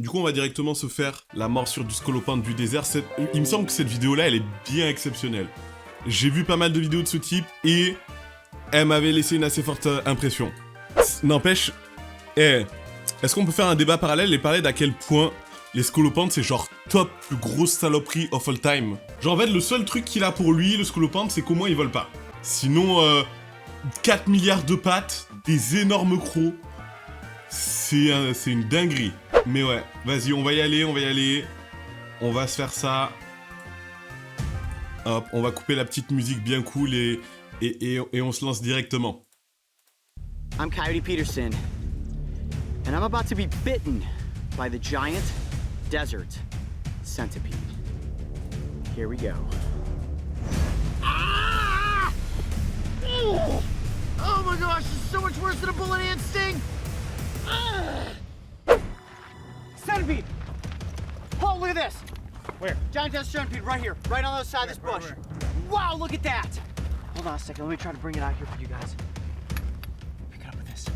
Du coup, on va directement se faire la morsure du scolopendre du désert. Il me semble que cette vidéo-là, elle est bien exceptionnelle. J'ai vu pas mal de vidéos de ce type et elle m'avait laissé une assez forte impression. N'empêche, est-ce qu'on peut faire un débat parallèle et parler d'à quel point les scolopendres, c'est genre top plus grosse saloperie of all time. Genre en fait, le seul truc qu'il a pour lui, le scolopendre, c'est qu'au moins il vole pas. Sinon, 4 milliards de pattes, des énormes crocs, c'est une dinguerie. Mais ouais, vas-y, on va y aller, on va se faire ça. Hop, on va couper la petite musique bien cool et on se lance directement. I'm Coyote Peterson, and I'm about to be bitten by the giant desert centipede. Here we go. Ah! Oh my gosh, this is so much worse than a bullet ant sting! Ah! Centipede! Oh, look at this! Where? Giant desert centipede right here, right on the other side of this bush. Where? Wow, look at that! Hold on a second, let me try to bring it out here for you guys. Pick it up with this.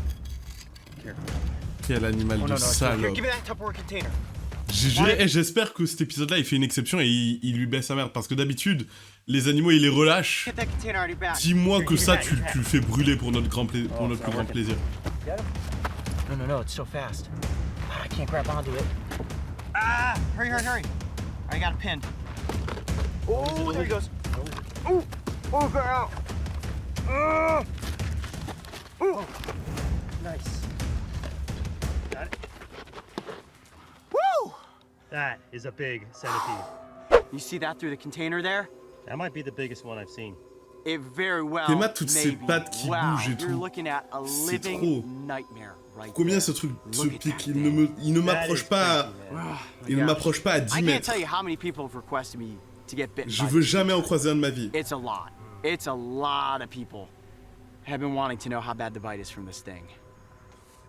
Here. Quel animal de Here, salope. give me that Tupperware container. J'espère que cet épisode-là, il fait une exception et il lui baisse sa mère. Parce que d'habitude, les animaux, il les relâche. Get that container out of your bag. Dis-moi que ça, tu le fais brûler pour notre, plus grand plaisir. No, it's so fast. I can't grab onto it. Ah! Hurry. I got it pinned. Oh, there he goes. Oh, got out. Oh. Nice. Got it? Woo! That is a big centipede. You see that through the container there? That might be the biggest one I've seen. It very well Théma, toutes ces maybe. pattes qui Wow, bougent et you're tout. looking at a C'est living trop. nightmare right Combien there. ce truc se Look at pique? that Il thing. ne m'approche pas. Oh my Il ne gosh. m'approche pas à 10 I can't mètres. tell you how many people have requested me to get bitten Je by veux this. jamais en croiser un de ma vie. It's a lot. It's a lot of people have been wanting to know how bad the bite is from this thing.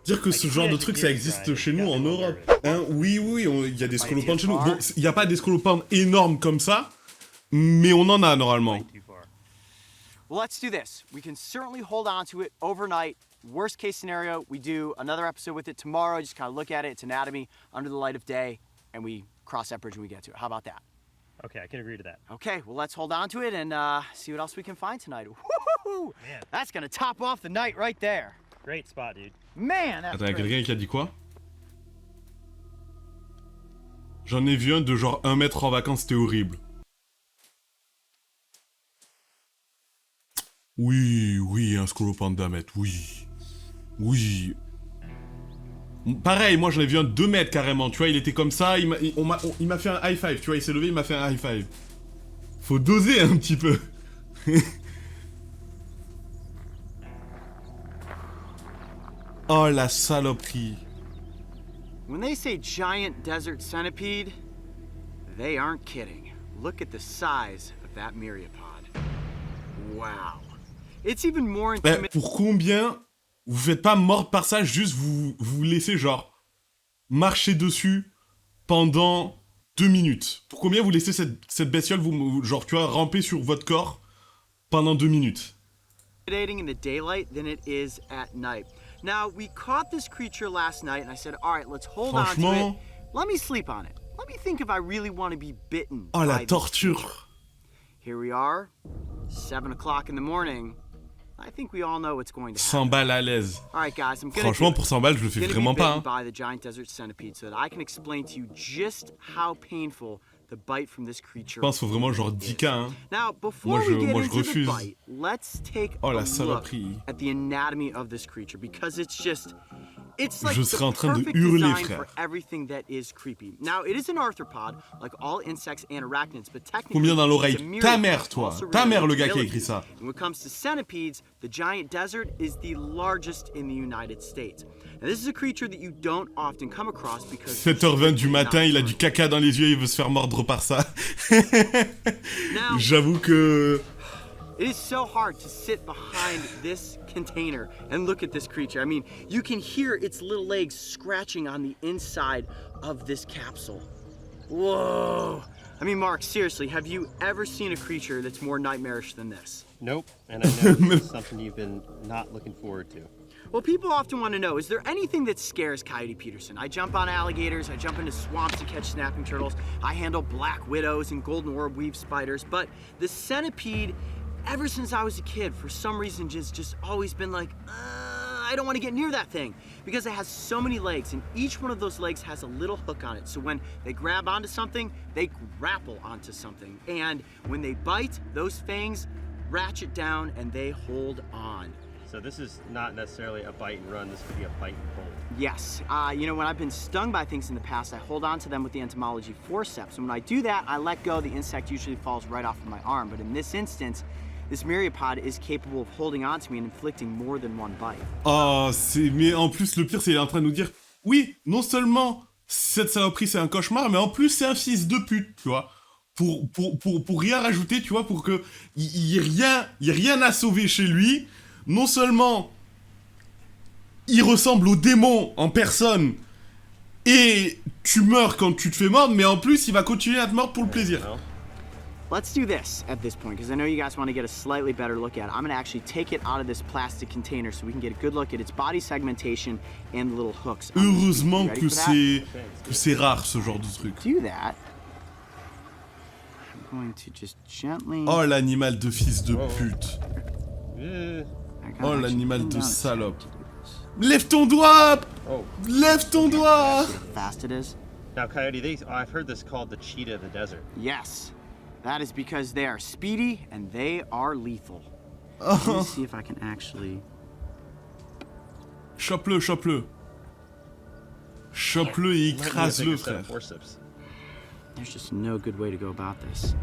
Dire que ce genre de truc, ça existe chez nous en Europe. Hein, oui, il y a des scolopendres chez nous. Bon, il n'y a pas des scolopendres énormes comme ça, mais on en a normalement. Too far. Well, let's do this. We can certainly hold on to it overnight. Worst case scenario, we do another episode with it tomorrow. Just kind of look at it, its anatomy, under the light of day, and we cross that bridge when we get to it. How about that? Okay, I can agree to that. Okay, well, let's hold on to it and see what else we can find tonight. Woo-hoo-hoo! Man. That's gonna top off the night right there. Great spot, dude. Man, that's Attends, y'a great. quelqu'un qui a dit quoi? J'en ai vu un de genre 1 mètre en vacances, c'était horrible. Oui, un scolopendre d'1 mètre, oui. Pareil, moi j'en ai vu un de 2 mètres carrément, tu vois, il était comme ça, il m'a fait un high five, tu vois, il s'est levé, il m'a fait un high five. Faut doser un petit peu. Oh la saloperie. When they say giant desert centipede, they aren't kidding. Look at the size of that myriapod. Wow. It's even more intimidating. Pour combien vous faites pas mordre par ça, juste vous laissez genre marcher dessus pendant 2 minutes? Pour combien vous laissez cette bestiole, genre tu vois, ramper sur votre corps pendant 2 minutes? In the daylight than it is at night. Now, we caught this creature last night, and I said, all right, let's hold on to it. Franchement. Let me sleep on it. Let me think if I really want to be bitten. Oh la by this torture. creature. Here we are, 7 o'clock in the morning. I think we all know what's going to 100 happen. balles à l'aise. All right, guys, I'm gonna Franchement, do pour it. 100 balles, je le fais Gonna vraiment be pas. bitten Hein. by the giant desert centipede so that I can explain to you just how painful the bite from this creature. Je pense qu'il faut vraiment genre 10K. Hein. Now, before Moi, je we get into refuse. the bite, let's take Oh, a la look saloperie. at the anatomy of this creature because it's just, it's like Je the serais en train de perfect hurler, design frère. for everything that is creepy. Now, it is an arthropod, like all insects and arachnids, but technically Combien dans it's a l'oreille? Ta myriapod, mère, toi. also Ta mère, le gars qui a related écrit ça. And when it comes to centipedes, the giant desert is the largest in the United States. Now, this is a creature that you don't often come across because 7h20 du matin, il a du caca dans les yeux, il veut se faire mordre par ça. Now, J'avoue que... it is so hard to sit behind this container and look at this creature. I mean, you can hear its little legs scratching on the inside of this capsule. Whoa! I mean, Mark, seriously, have you ever seen a creature that's more nightmarish than this? Nope, and I know this is something you've been not looking forward to. Well, people often want to know, is there anything that scares Coyote Peterson? I jump on alligators, I jump into swamps to catch snapping turtles, I handle black widows and golden orb weave spiders, but the centipede, ever since I was a kid, for some reason just always been like, I don't want to get near that thing because it has so many legs and each one of those legs has a little hook on it. So when they grab onto something, they grapple onto something. And when they bite, those fangs ratchet down and they hold on. So this is not necessarily a bite and run. This could be a bite and hold. Yes, you know, when I've been stung by things in the past, I hold on to them with the entomology forceps. And when I do that, I let go, the insect usually falls right off of my arm. But in this instance, this myriapod is capable of holding on to me and inflicting more than one bite. Oh, mais en plus, le pire, c'est qu'il est en train de nous dire, oui, non seulement cette saloperie, c'est un cauchemar, mais en plus, c'est un fils de pute, tu vois. Pour rien rajouter, tu vois, pour que y ait rien à sauver chez lui. Non seulement il ressemble au démon en personne et tu meurs quand tu te fais mordre, mais en plus, il va continuer à te mordre pour le plaisir. Let's do this at this point, because I know you guys want to get a slightly better look at it. I'm going to actually take it out of this plastic container so we can get a good look at its body segmentation and the little hooks. Heureusement que c'est rare, ce genre de truc. Do that. I'm going to just gently... Oh, l'animal de fils de pute. Yeah. Oh, l'animal de salope. Lève ton doigt! Oh. Lève ton doigt! See how fast it is? Now, Coyote, I've heard this called the cheetah of the desert. Yes. That is because they are speedy and they are lethal. Let me see if I can actually... Chope-le, chope-le. Chope-le et écrase-le, frère. There's just no good way to go about this.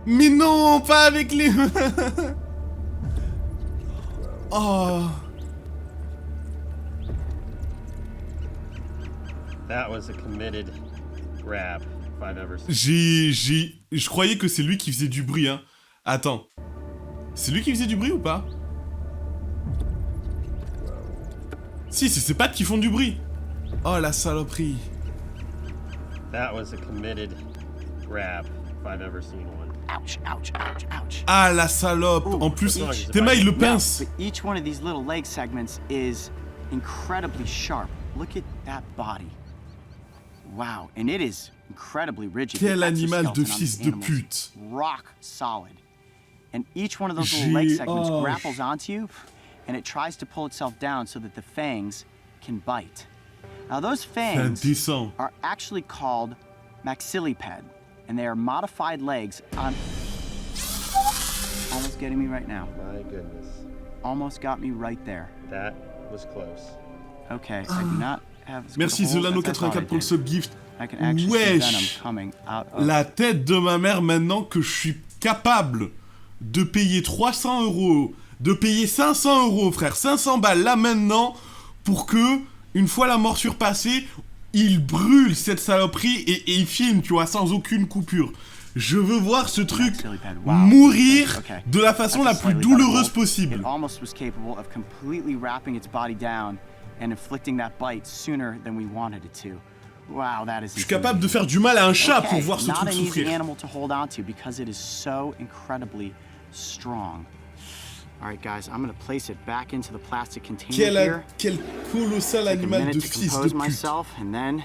Mais non, pas avec les... Oh... That was a committed grab if I've ever seen. Je croyais que c'est lui qui faisait du bruit, hein. Attends. C'est lui qui faisait du bruit ou pas? Si, c'est ses pattes qui font du bruit. Oh, la saloperie. That was a committed grab if I've ever seen one. Ouch, ouch, ouch, ouch. Ah, la salope. En plus, Théma, il le pince. But each one of these little leg segments is incredibly sharp. Look at that body. Wow, and it is incredibly rigid. Quel animal de fils de pute. Rock solid. And each one of those little leg segments grapples onto you, and it tries to pull itself down so that the fangs can bite. Now those fangs are actually called maxilliped, and they are modified legs on... Almost getting me right now. My goodness. Almost got me right there. That was close. Okay, I do not have... Merci Zelano84 pour le subgift. Wesh, la tête de ma mère maintenant que je suis capable de payer 300 €, de payer 500 €, frère, 500 balles là maintenant, pour que, une fois la morsure passée, il brûle cette saloperie et il filme, tu vois, sans aucune coupure. Je veux voir ce truc mourir de la façon la plus douloureuse possible. And inflicting that bite sooner than we wanted it to. Wow, that is... Je suis capable de faire du mal à un chat pour voir ce truc souffrir. Not an easy animal to hold on to because it is so incredibly strong. All right, guys, I'm going to place it back into the plastic container here. Quel colossal animal de fils de pute. Myself, and then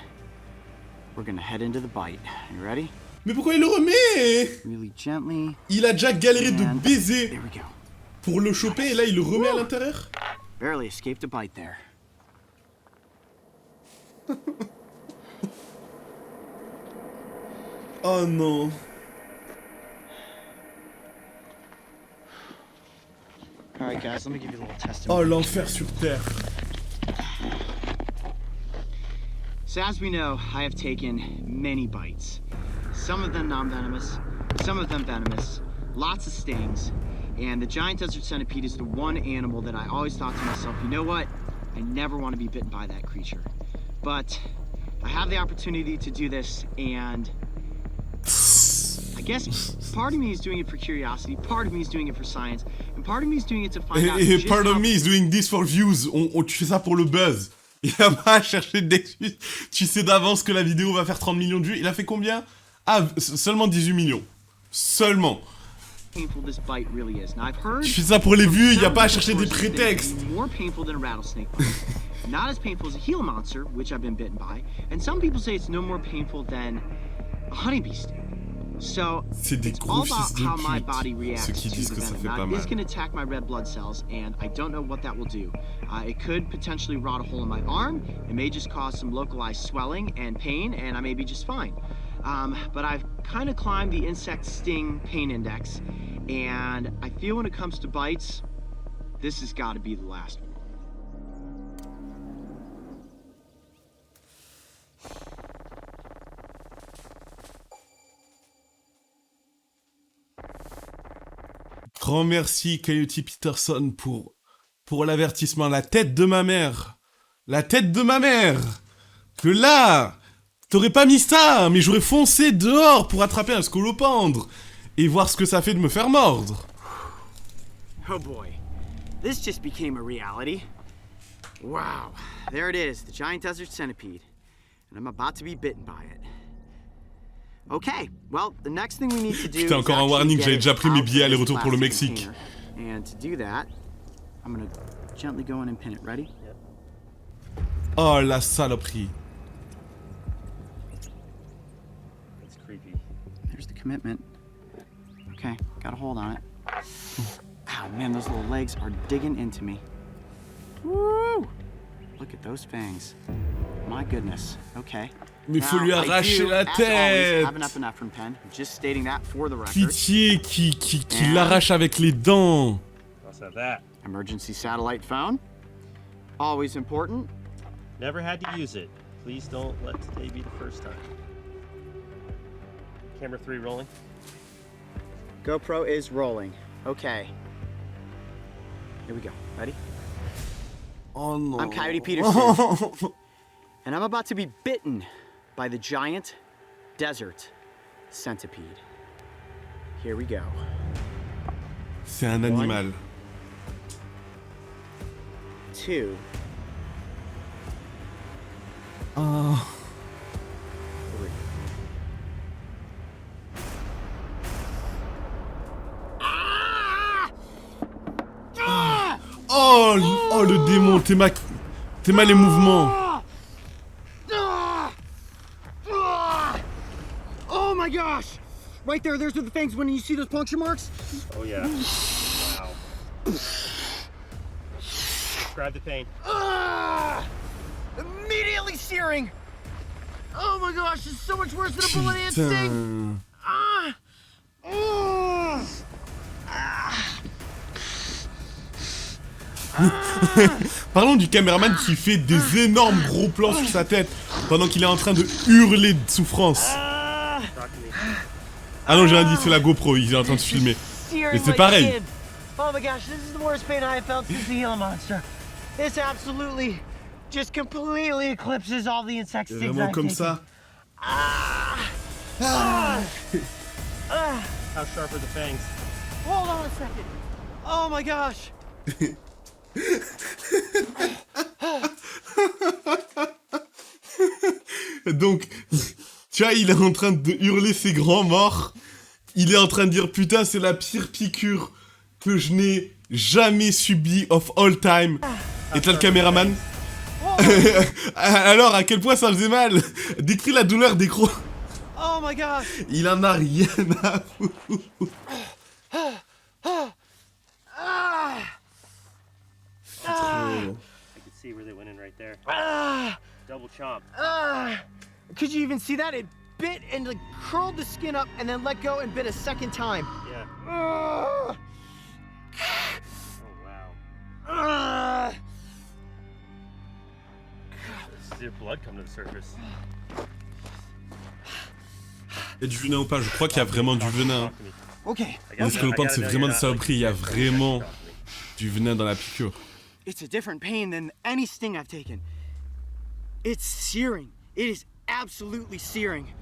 we're going to head into the bite. You ready? Mais pourquoi il le remet? Really gently. Il a déjà galéré de baiser pour le choper et là il le remet à l'intérieur. Barely escaped a bite there. Oh non. Alright guys, let me give you a little testimony. Oh, l'enfer sur terre. So as we know, I have taken many bites. Some of them non-venomous, some of them venomous, lots of stings, and the giant desert centipede is the one animal that I always thought to myself, you know what? I never want to be bitten by that creature. But I have the opportunity to do this, and I guess part of me is doing it for curiosity, part of me is doing it for science, and part of me is doing it to find out just part of me is doing this for views. Tu fais ça pour le buzz. Il a pas cherché d'excuses. Tu sais d'avance que la vidéo va faire 30 millions de vues. Il a fait combien? Ah, seulement 18 millions. Seulement. painful this bite really is. Now I've heard Tu fais ça pour les vues, y a pas à chercher des sources that it's prétextes. more painful than a rattlesnake bite. Not as painful as a Gila monster, which I've been bitten by, and some people say it's no more painful than a honeybee sting. So C'est des it's gros all about fils de how my pute, body reacts ceux qui to disent the que ça venom. fait Now, pas it is mal. going to attack my red blood cells, and I don't know what that will do. It could potentially rot a hole in my arm. It may just cause some localized swelling and pain, and I may be just fine. But I've kind of climbed the insect sting pain index, and I feel when it comes to bites, this has got to be the last one. Grand merci, Coyote Peterson, pour l'avertissement. La tête de ma mère. La tête de ma mère. Que là, t'aurais pas mis ça, mais j'aurais foncé dehors pour attraper un scolopendre et voir ce que ça fait de me faire mordre. Oh boy, this just became a reality. Wow, there it is, the giant desert centipede, and I'm about to be bitten by it. Okay, well, the next thing we need to do Putain, encore un is warning, actually j'avais get déjà it pris mes out billets of this aller-retour pour le plastic Mexique. container. And to do that, I'm gonna gently go in and pin it. Ready? Oh, la saloperie. It's creepy. There's the commitment. Okay, got a hold on it. Oh man, those little legs are digging into me. Woo! Look at those fangs. My goodness. Okay. Mais faut Now, lui I arracher do, la as always, tête. have an epinephrine pen. Just stating that for the record. Pitié, qui l'arrache avec les dents. Also have that. Emergency satellite phone. Always important. Never had to use it. Please don't let today be the first time. Camera 3 rolling. GoPro is rolling. Okay. Here we go. Ready? Oh non. I'm Coyote Peterson. And I'm about to be bitten by the giant desert centipede. Here we go. C'est un animal. 2. Oh. 3. Oh, le démon, t'es mal les mouvements. Oh my gosh! Right there, there's where the fangs when you see those puncture marks. Oh yeah. Wow. Describe the pain. Immediately searing. Oh my gosh, it's so much worse than a bullet ant sting. Putain. Parlons du caméraman qui fait des énormes gros plans sur sa tête pendant qu'il est en train de hurler de souffrance. Talk to me. Ah non, j'ai rien dit, c'est la GoPro, il est en train de se filmer. Mais c'est pareil. Oh my gosh, this is the worst pain I have felt since the Gila monster. This absolutely just completely eclipses all the insect stings Vraiment I've comme taken. ça. How sharp are the fangs? Hold on a second. Oh my gosh. Donc, tu vois, il est en train de hurler ses grands morts. Il est en train de dire, putain, c'est la pire piqûre que je n'ai jamais subie of all time. Et t'as le caméraman. Alors, à quel point ça faisait mal? Décris la douleur des crocs. Oh my gosh. Il en a rien à foutre. I could see where they went in right there. Double chomp. Could you even see that? It bit and like curled the skin up and then let go and bit a second time. Yeah. Ah. Oh wow. Ah. See the blood come to the surface. Il y a du venin ou pas? Je crois qu'il y a vraiment du venin. Talk to me. Okay, Les scolopendres, c'est vraiment des saloperies. Il y a vraiment du venin dans la piqûre. it's a different pain than any sting I've taken. It's searing. It is absolutely searing.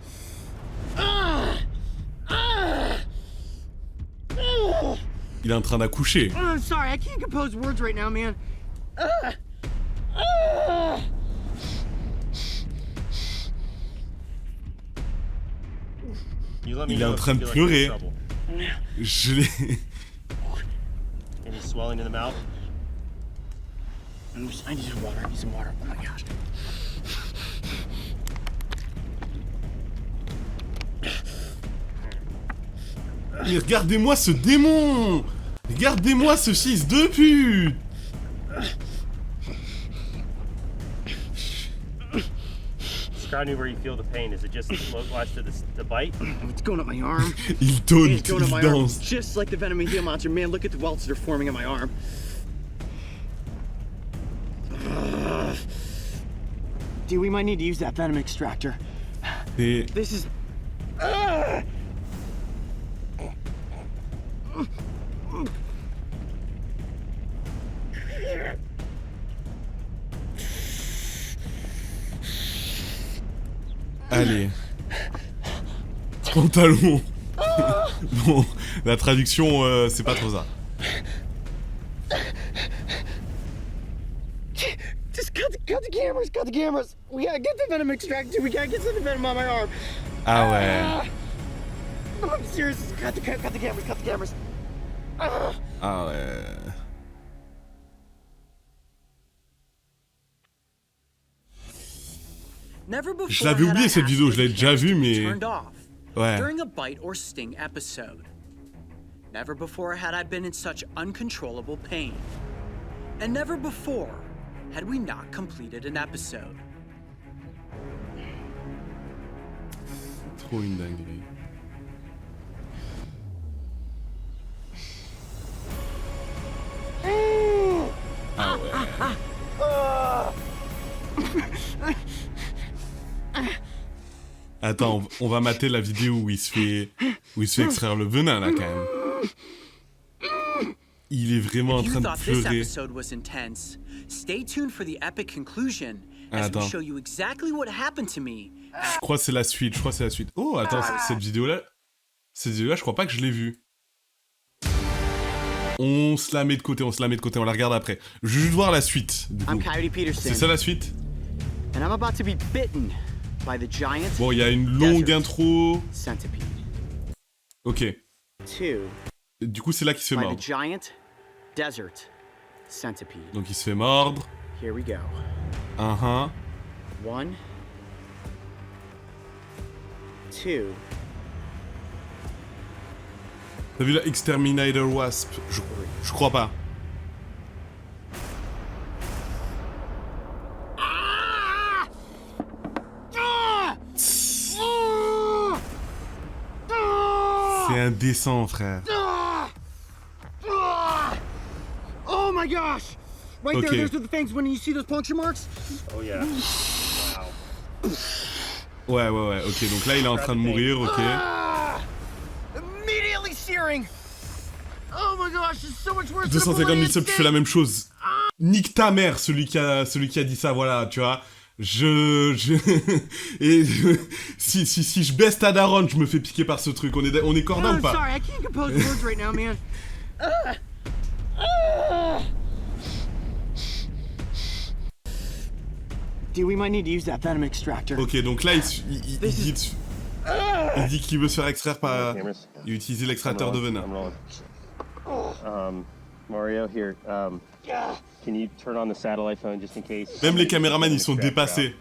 Il est en train d'accoucher. I'm sorry, I can't compose words right now, man. You let me Il est know en if train you de feel like you're in pleurer. trouble. Je l'ai... Any swelling in the mouth? I need some water. I need some water. Oh my gosh. Mais regardez-moi ce démon! Regardez-moi ce fils de pute! Describe me where you feel the pain. Is it just localized to the bite? It's going up my arm. Il donne, It's going up my il arm. danse. Just like the Venom and Gila monster. Man, look at the welts that are forming on my arm. Dude, we might need to use that venom extractor. Et... This is... Allez. Pantalon. Bon, la traduction, c'est pas trop ça. Just cut the cameras, cut the cameras. We gotta get the venom extractor. We gotta get the venom on my arm. Ah ouais. I'm serious. Cut the cameras, cut the cameras. Ah ouais. Never before Je l'avais oublié cette vidéo, je l'avais déjà vue, mais... Ouais. During a bite or sting episode. Never before had I been in such uncontrollable pain. And never before had we not completed an episode. Trop une dinguerie. Ah ouais. Attends, on va mater la vidéo où il se fait extraire le venin là quand même. Il est vraiment en train de pleurer. Stay tuned for the epic conclusion as we show you exactly what happened to me. Je crois que c'est la suite, Oh, attends, cette vidéo-là, je crois pas que je l'ai vue. On se la met de côté, on la regarde après. Je veux juste voir la suite, du coup. C'est ça la suite? And I'm about to be bitten by the giant. Bon, il y a une longue intro. Centipede. Ok. Two. Du coup, c'est là qu'il se fait By mordre. the giant desert centipede. Donc il se fait mordre. Here we go. Uh-huh. 1, 2. T'as vu la Exterminator Wasp? Je crois pas. C'est indécent, frère. Oh my gosh! Right Okay. there, there's the things when you see those puncture marks. Oh yeah. Wow. Ouais, ok. Donc là, il est en train de mourir, ok. Immediately searing. Oh my gosh, it's so much worse. 250 000 subs, tu fais la même chose. Nique ta mère, celui qui a dit ça, voilà, tu vois. Et si je baisse ta daronne, je me fais piquer par ce truc. On est corda ou pas? Sorry, I can't compose words right now, man. Dude, we might need to use that venom extractor. Ok, donc là, il dit qu'il veut se faire extraire par... Il utilise l'extracteur de venin. Mario, here. Can you turn on the satellite phone just in case? Même les caméramans, ils sont dépassés.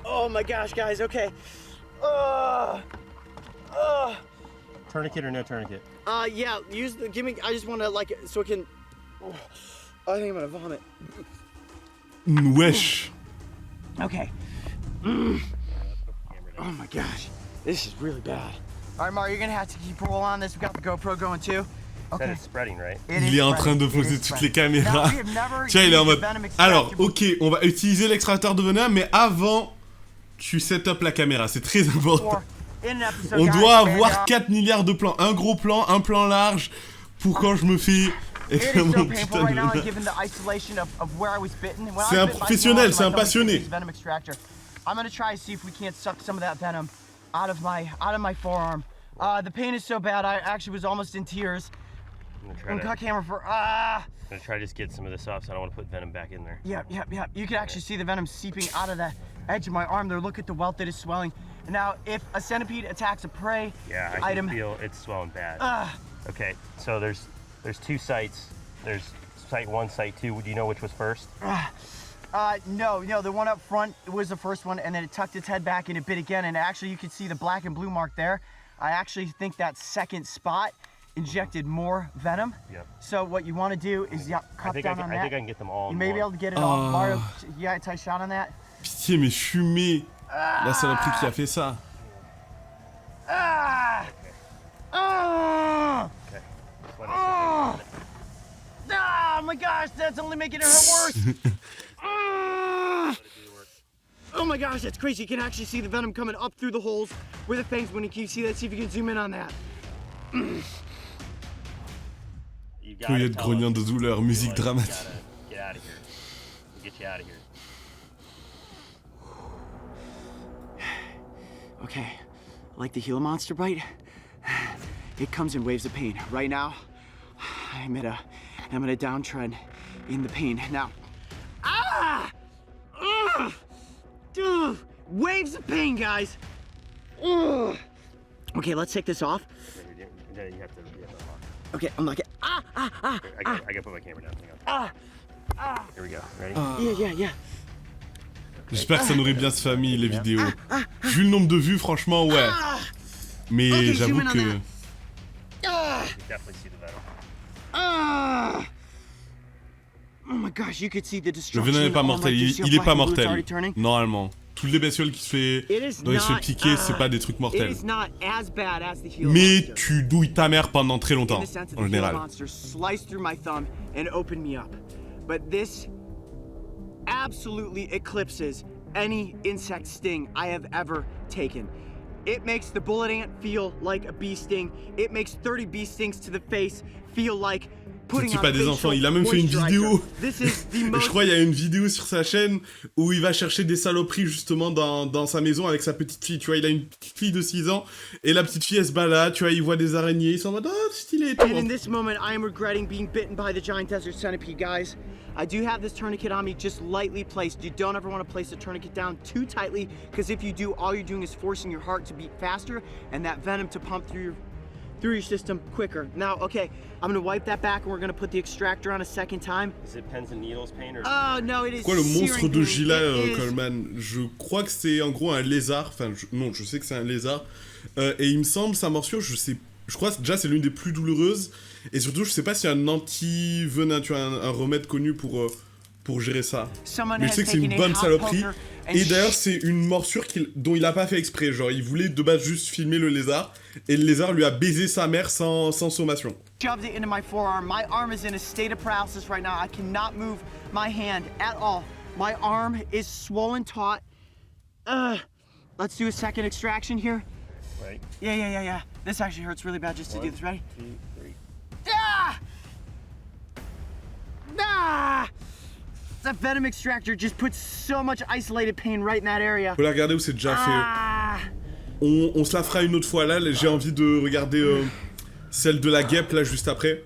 Oh my gosh, guys, okay. Tourniquet or no tourniquet? Yeah, give me, I just want to, like, so it can, I think I'm gonna vomit. Wesh. Okay. Oh my gosh, this is really bad. All right, Mario, you're gonna have to keep roll on this. We got the GoPro going too. Okay. It's spreading, right? Il est en train de poser toutes les caméras. Tiens, il est en mode... Alors, ok, on va utiliser l'extracteur de venin, mais avant, tu set up la caméra, c'est très important. On doit avoir 4 milliards de plans. Un gros plan, un plan large, pour quand je me fais... C'est un professionnel, c'est un passionné. I'm gonna try to see if we can't suck some of that venom out of my forearm. The pain is so bad, I actually was almost in tears. I'm gonna try to... Cut camera for I'm gonna try to just get some of this off, so I don't want to put venom back in there. Yep. You can actually see the venom seeping out of the edge of my arm there. Look at the welt that is swelling. Now, if a centipede attacks a prey Yeah, I item, can feel it's swelling bad. Okay, so there's 2 sites. There's site 1, site 2. Do you know which was first? no, the one up front was the first one, and then it tucked its head back and it bit again, and actually you can see the black and blue mark there. I actually think that second spot injected more venom. Yep. So what you want to do is cut down on that. I think I can get them all. You may be able to get it off. Mario, you got a tight shot on that? Pitié, mais fumé. La saloperie qui a fait ça. Okay. Oh my gosh, that's only making it hurt worse. Oh my gosh, that's crazy. You can actually see the venom coming up through the holes where the fangs went. Can you see that? See if you can zoom in on that. Coyote grognant de douleur, musique dramatique. Get out of here. We'll get you out of here. Okay, like the Gila monster bite, it comes in waves of pain. Right now, I'm at a downtrend in the pain. Now, waves of pain, guys. Okay, let's take this off. You have to unlock. Okay, unlock it. I gotta put my camera down. Hang on. Here we go. Ready? Yeah. J'espère que ça nourrit bien cette famille, les vidéos. Vu le nombre de vues, franchement, ouais. Mais Okay, j'avoue zoom in on que... You definitely see the venom. Oh my gosh, you could see the Le destruction. venin n'est pas on, mortel, like, you see how il est black pas and blue it's mortel. already turning? Normalement. Toutes les bestioles qui se fait... dont il se fait piquer, c'est pas des trucs It mortels. is not as bad as the Gila Mais monster. tu douilles ta mère pendant très In longtemps, the sense that en the Gila général. monster sliced through my thumb and opened me up. But this absolutely eclipses any insect sting I have ever taken. It makes the bullet ant feel like a bee sting. It makes 30 bee stings to the face feel like putting C'est on pas des enfants, il a même fait une moisturizer. vidéo. This is the Et most je crois qu'il y a une vidéo sur sa chaîne où il va chercher des saloperies justement dans sa maison avec sa petite fille. Tu vois, il a une petite fille de 6 ans et la petite fille elle se balade, tu vois, il voit des araignées, ils sont en mode oh stylé et tout. And in this moment, I am regretting being bitten by the giant desert centipede, guys. I do have this tourniquet on me, just lightly placed. You don't ever want to place the tourniquet down too tightly, because if you do, all you're doing is forcing your heart to beat faster and that venom to pump through your system quicker. Now, okay, I'm gonna wipe that back and we're gonna put the extractor on a second time. Is it pens and needles pain or? Oh no, it is. Quoi le monstre searing de pain. Gila, It is- Coleman? Je crois que c'est en gros un lézard. Enfin, non, je sais que c'est un lézard. Et il me semble, sa morsure, je crois que déjà c'est l'une des plus douloureuses. Et surtout, je sais pas s'il y a un anti-venin, tu vois, un remède connu pour gérer ça. Someone Mais je has sais que c'est une taken a bonne hot saloperie. poker and Et d'ailleurs, c'est une morsure dont il a pas fait exprès. Genre, il voulait de base juste filmer le lézard. Et le lézard lui a baisé sa mère sans sommation. shoved it into my forearm. My arm is in a state of paralysis right now. I cannot move my hand at all. My arm is swollen taut. Let's do a second extraction here. Right. Yeah. This actually hurts really bad just to do this. Ready? 2, 3. Ah! Ah! That venom extractor just puts so much isolated pain right in that area. Faut la regarder où c'est déjà fait. Ah! On se la fera une autre fois. Là, j'ai envie de regarder celle de la guêpe, là, juste après.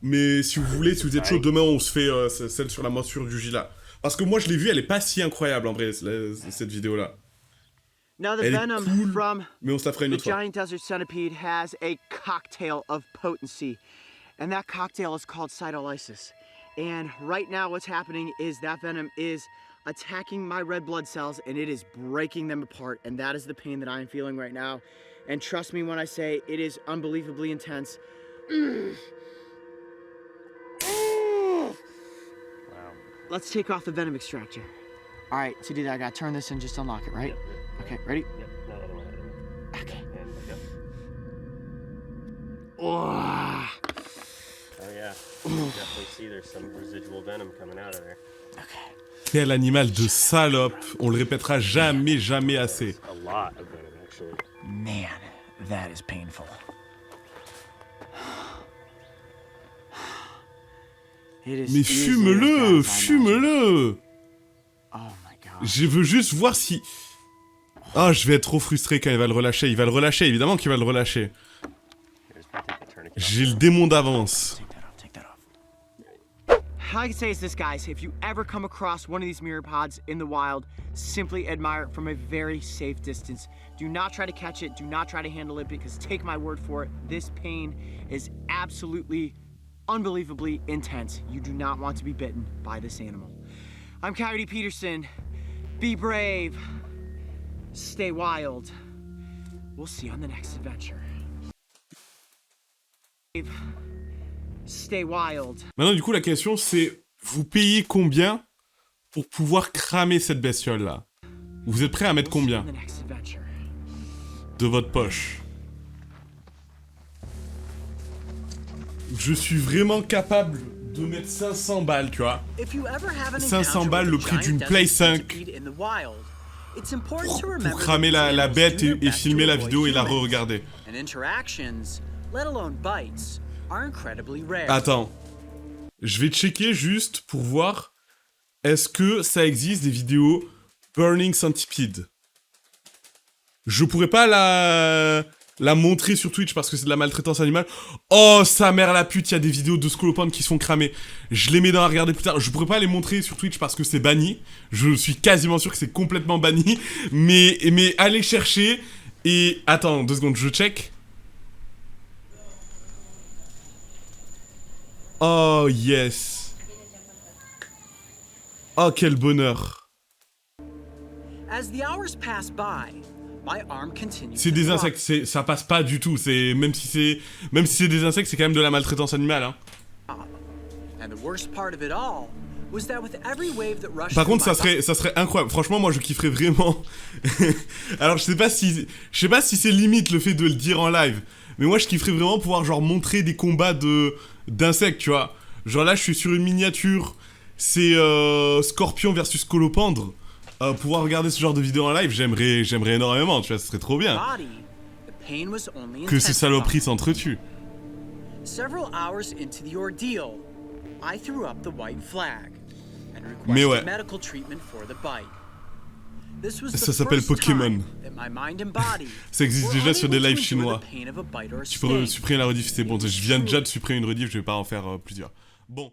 Mais si vous voulez, si vous êtes chaud, demain, on se fait celle sur la morsure du Gila. Parce que moi, je l'ai vue, elle est pas si incroyable, en vrai, cette vidéo-là. Now the Elle est venom cool, from mais on se la fera une the autre fois. giant desert centipede has a cocktail of potency, and that cocktail is called cytolysis. And right now what's happening is that venom is attacking my red blood cells and it is breaking them apart, and that is the pain that I am feeling right now. And trust me when I say it is unbelievably intense. Wow. Let's take off the venom extractor. All right, to do that, I gotta turn this and just unlock it, right? Okay, ready? Yep. No, other one. Okay. And go. Oh, Oh yeah. You definitely see there's some residual venom coming out of there. okay. Quel animal de salope. On le répétera jamais, jamais assez. A lot of venom actually. Man, that is painful. It is Mais easily fume-le, as bad as I fume-le. know. Oh my god. Je veux juste voir si... Ah, je vais être trop frustré quand il va le relâcher. Il va le relâcher, évidemment qu'il va le relâcher. Here's my take the tourniquet off. J'ai le démon d'avance. Take that off. all I can say is this, guys. If you ever come across one of these myriapods in the wild, simply admire it from a very safe distance. Do not try to catch it. Do not try to handle it, because take my word for it, this pain is absolutely, unbelievably intense. You do not want to be bitten by this animal. I'm Coyote Peterson. Be brave. Stay wild. We'll see you on the next adventure. Stay wild. Maintenant, du coup, la question, c'est vous payez combien pour pouvoir cramer cette bestiole-là? Vous êtes prêt à mettre combien de votre poche? Je suis vraiment capable de mettre 500 balles, tu vois. 500 balles, le prix d'une Play 5. Pour cramer la bête et filmer la vidéo et la re-regarder. Attends. Je vais checker juste pour voir est-ce que ça existe des vidéos Burning Centipede. Je pourrais pas la montrer sur Twitch parce que c'est de la maltraitance animale. Oh, sa mère la pute, il y a des vidéos de scolopendres qui se font cramer. Je les mets dans à regarder plus tard. Je pourrais pas les montrer sur Twitch parce que c'est banni. Je suis quasiment sûr que c'est complètement banni. Mais allez chercher. Et attends, 2 secondes, je check. Oh, yes. Oh, quel bonheur. C'est des insectes, ça passe pas du tout. C'est même si c'est des insectes, c'est quand même de la maltraitance animale. Hein. Par contre, ça serait incroyable. Franchement, moi, je kifferais vraiment. Alors, je sais pas si c'est limite le fait de le dire en live, mais moi, je kifferais vraiment pouvoir genre montrer des combats d'insectes, tu vois. Genre là, je suis sur une miniature, c'est Scorpion versus Scolopendre. Pouvoir regarder ce genre de vidéo en live, j'aimerais énormément, tu vois, ce serait trop bien. Que ces saloperies s'entretuent. Mais ouais. Ça s'appelle Pokémon. Ça existe déjà sur des lives chinois. Tu peux supprimer la rediff, c'est bon. Je viens déjà de supprimer une rediff, je vais pas en faire plusieurs. Bon.